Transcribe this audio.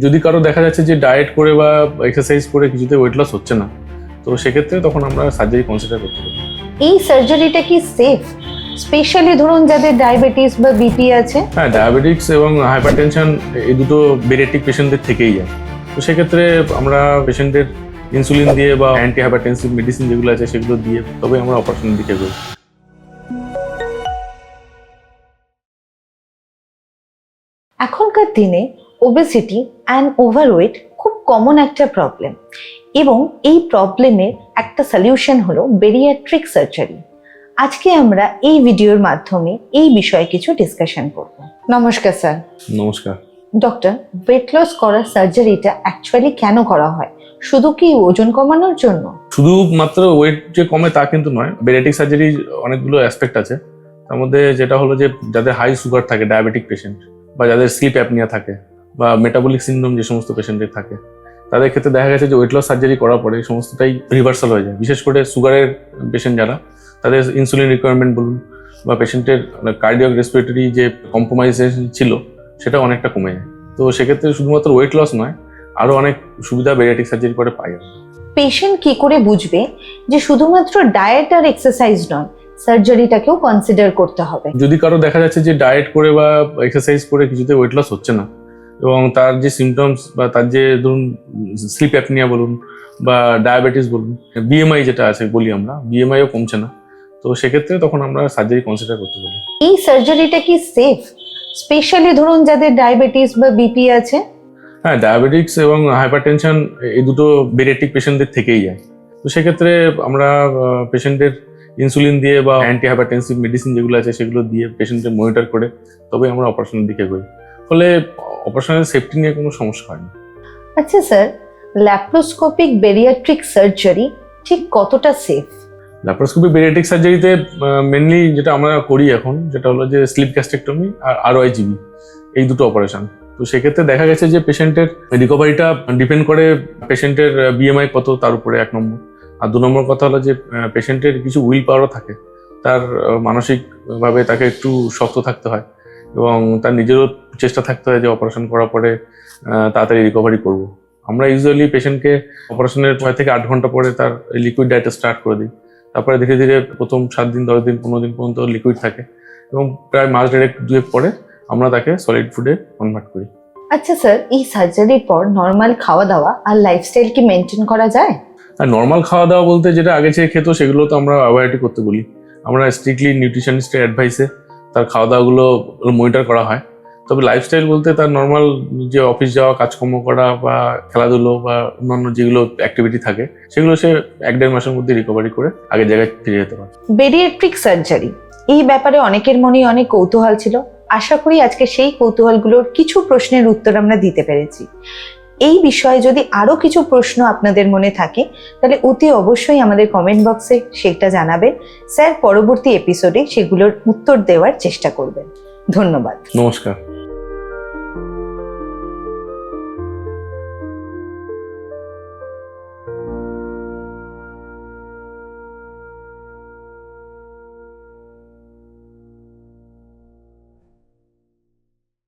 যদি কারো দেখা যাচ্ছে যে ডায়েট করে বা এক্সারসাইজ করে কিছুতে ওয়েট লস হচ্ছে না, তো সেক্ষেত্রে তখন আমরা সার্জারি কনসিডার করতে পারি। এই সার্জারিটা কি সেফ, স্পেশালি ধরুন যাদের ডায়াবেটিস বা বিপি আছে? হ্যাঁ, ডায়াবেটিক্স এবং হাইপারটেনশন এই দুটো বেরিয়াট্রিক পেশেন্টদের থেকেই যায়। তো সেক্ষেত্রে আমরা পেশেন্টের ইনসুলিন দিয়ে বা অ্যান্টি হাইপারটেনসিভ মেডিসিন যেগুলো আছে সেগুলো দিয়ে তবে আমরা অপারেশনের দিকে যাই। এখনকার দিনে ওবেসিটি অ্যান্ড ওভারওয়েট খুব কমন একটা প্রবলেম, এবং এই প্রবলেমের একটা সলিউশন হলো বেরিয়াট্রিক সার্জারি। আজকে আমরা এই ভিডিওর মাধ্যমে এই বিষয়ে কিছু ডিসকাশন করব। নমস্কার স্যার। নমস্কার। ডক্টর, ওয়েট লস করার সার্জারিটা অ্যাকচুয়ালি কেন করা হয়? শুধু কি ওজন কমানোর জন্য? শুধুমাত্র ওয়েট যে কমে তা কিন্তু নয়, বেরিয়াট্রিক সার্জারির অনেকগুলো অ্যাসপেক্ট আছে। তার মধ্যে যেটা হলো যে যাদের হাই সুগার থাকে, ডায়াবেটিক পেশেন্ট, বা যাদের স্লিপ অ্যাপনিয়া থাকে বা মেটাবলিক সিনড্রোম যে সমস্ত পেশেন্টের থাকে, তাদের ক্ষেত্রে দেখা গেছে যে ওয়েট লস সার্জারি করার পরে এই সমস্তটাই রিভার্সাল হয়ে যায়। বিশেষ করে সুগারের পেশেন্ট যারা, তাদের ইনসুলিন রিকোয়ারমেন্ট বলুন বা পেশেন্টের কার্ডিয়াক রেসপিরেটরি যে কম্প্রোমাইজেশন ছিল সেটা অনেকটা কমে যায়। তো সেক্ষেত্রে শুধুমাত্র ওয়েট লস নয়, আরও অনেক সুবিধা বেরিয়াট্রিক সার্জারি করে পাই আমরা। পেশেন্ট কি করে বুঝবে যে শুধুমাত্র ডায়েট আর এক্সারসাইজ নয়, সার্জারিটাকেও কনসিডার করতে হবে? যদি কারো দেখা যাচ্ছে যে ডায়েট করে বা এক্সারসাইজ করে কিছুতে ওয়েট লস হচ্ছে না, এবং তার যে সিমটমস বা তার যে ধরুন স্লিপ অ্যাপনিয়া বলুন বা ডায়াবেটিস বলুন, বিএমআই যেটা আছে বলি আমরা, বিএমআইও কমছে না, তো সেক্ষেত্রে তখন আমরা সার্জারি কনসিডার করতে পারি। এই সার্জারিটা কি সেফ, স্পেশালি ধরুন যাদের ডায়াবেটিস বা বিপি আছে? হ্যাঁ, ডায়াবেটিক্স এবং হাইপারটেনশন এই দুটো বেরিয়াট্রিক পেশেন্টদের থেকেই যায়। তো সেক্ষেত্রে আমরা পেশেন্টের ইনসুলিন দিয়ে বা অ্যান্টি হাইপারটেনসিভ মেডিসিন যেগুলো আছে সেগুলো দিয়ে পেশেন্টের মনিটর করে তবে আমরা অপারেশনের দিকে যাই। ফলে অপারেশনের সেফটি নিয়ে কোনো সমস্যা হয় না। আচ্ছা স্যার, ল্যাপ্রোস্কোপিক বেরিয়াট্রিক সার্জারি ঠিক কতটা সেফ? ল্যাপ্রোস্কোপি বেরিয়াট্রিক সার্জারিতে মেনলি যেটা আমরা করি এখন, যেটা হলো যে স্লিপ গ্যাস্ট্রেক্টমি আর আরওআইজিবি, এই দুটো অপারেশন। তো সেক্ষেত্রে দেখা গেছে যে পেশেন্টের রিকভারিটা ডিপেন্ড করে পেশেন্টের বিএমআই কত তার উপরে, 1 নম্বর। আর 2 নম্বর কথা হলো যে পেশেন্টের কিছু উইল পাওয়ারও থাকে, তার মানসিকভাবে তাকে একটু শক্ত থাকতে হয় এবং তার নিজেরও চেষ্টা থাকতে হয় যে অপারেশন করার পরে তাড়াতাড়ি রিকভারি করব। আমরা ইউজুয়ালি পেশেন্টকে অপারেশনের 6 থেকে 8 ঘন্টা পরে তার লিকুইড ডায়েটে স্টার্ট করে দিই। তারপরে ধীরে ধীরে প্রথম 7 দিন, 10 দিন, 15 দিন পর্যন্ত লিকুইড থাকে এবং প্রায় মাস 1.5-2 পরে আমরা তাকে সলিড ফুডে কনভার্ট করি। আচ্ছা স্যার, এই সার্জারির পর নর্মাল খাওয়া দাওয়া আর লাইফস্টাইল কি মেনটেন করা যায়? আর নর্মাল খাওয়া দাওয়া বলতে যেটা আগে চেয়ে খেত সেগুলো তো আমরা অ্যাভয়েডই করতে বলি। আমরা স্ট্রিক্টলি নিউট্রিশনিস্টের অ্যাডভাইসে তার খাওয়া দাওয়াগুলো মনিটর করা হয়। তবে লাইফস্টাইল বলতে তার নর্মাল যে অফিস যাওয়া, কাজকর্ম করা বা খেলাধুলো বা অন্যান্য যেগুলো অ্যাক্টিভিটি থাকে সেগুলো সে 1-1.5 মাসের মধ্যে রিকভারি করে আগের জায়গায় ফিরে যেতে পারে। বেরিয়াট্রিক সার্জারি, এই ব্যাপারে অনেকের মনে অনেক কৌতূহল ছিল। আশা করি আজকে সেই কৌতূহলগুলোর কিছু প্রশ্নের উত্তর আমরা দিতে পেরেছি। এই বিষয়ে যদি আরো কিছু প্রশ্ন আপনাদের মনে থাকে তাহলে অতি অবশ্যই আমাদের কমেন্ট বক্সে সেটা জানাবেন। স্যার পরবর্তী এপিসোডে সেগুলোর উত্তর দেওয়ার চেষ্টা করবেন। ধন্যবাদ। নমস্কার।